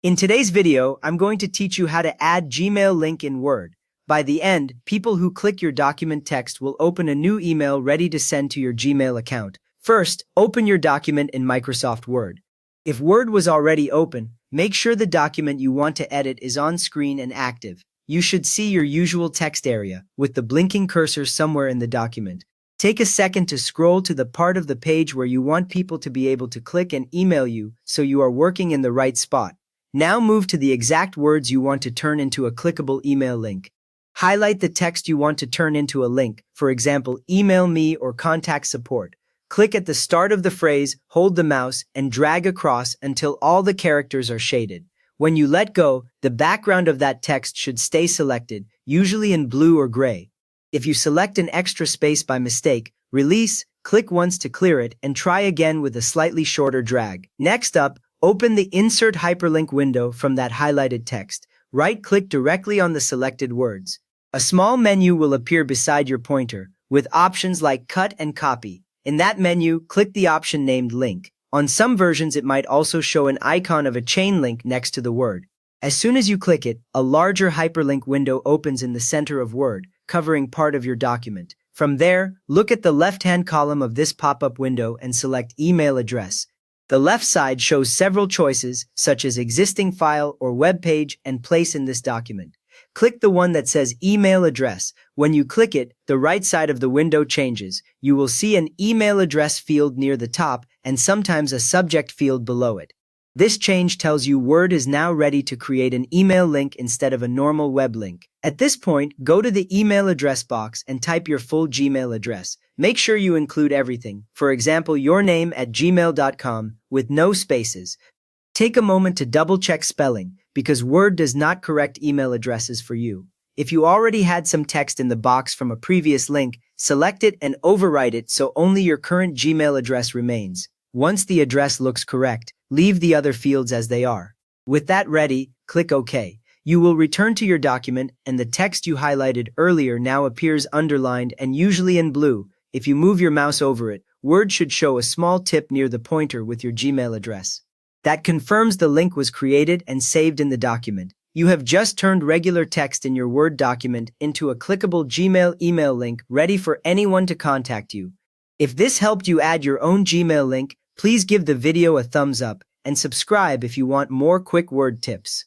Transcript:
In today's video, I'm going to teach you how to add Gmail link in Word. By the end, people who click your document text will open a new email ready to send to your Gmail account. First, open your document in Microsoft Word. If Word was already open, make sure the document you want to edit is on screen and active. You should see your usual text area, with the blinking cursor somewhere in the document. Take a second to scroll to the part of the page where you want people to be able to click and email you so you are working in the right spot. Now move to the exact words you want to turn into a clickable email link. Highlight the text you want to turn into a link, for example, email me or contact support. Click at the start of the phrase, hold the mouse, and drag across until all the characters are shaded. When you let go, the background of that text should stay selected, usually in blue or gray. If you select an extra space by mistake, release, click once to clear it, and try again with a slightly shorter drag. Next up, open the Insert Hyperlink window from that highlighted text. Right-click directly on the selected words. A small menu will appear beside your pointer, with options like Cut and Copy. In that menu, click the option named Link. On some versions, it might also show an icon of a chain link next to the word. As soon as you click it, a larger hyperlink window opens in the center of Word, covering part of your document. From there, look at the left-hand column of this pop-up window and select Email Address. The left side shows several choices, such as existing file or web page and place in this document. Click the one that says Email Address. When you click it, the right side of the window changes. You will see an email address field near the top and sometimes a subject field below it. This change tells you Word is now ready to create an email link instead of a normal web link. At this point, go to the email address box and type your full Gmail address. Make sure you include everything, for example, your name at gmail.com with no spaces. Take a moment to double-check spelling, because Word does not correct email addresses for you. If you already had some text in the box from a previous link, select it and overwrite it so only your current Gmail address remains. Once the address looks correct, leave the other fields as they are. With that ready, click OK. You will return to your document and the text you highlighted earlier now appears underlined and usually in blue. If you move your mouse over it, Word should show a small tip near the pointer with your Gmail address. That confirms the link was created and saved in the document. You have just turned regular text in your Word document into a clickable Gmail email link ready for anyone to contact you. If this helped you add your own Gmail link, please give the video a thumbs up and subscribe if you want more quick Word tips.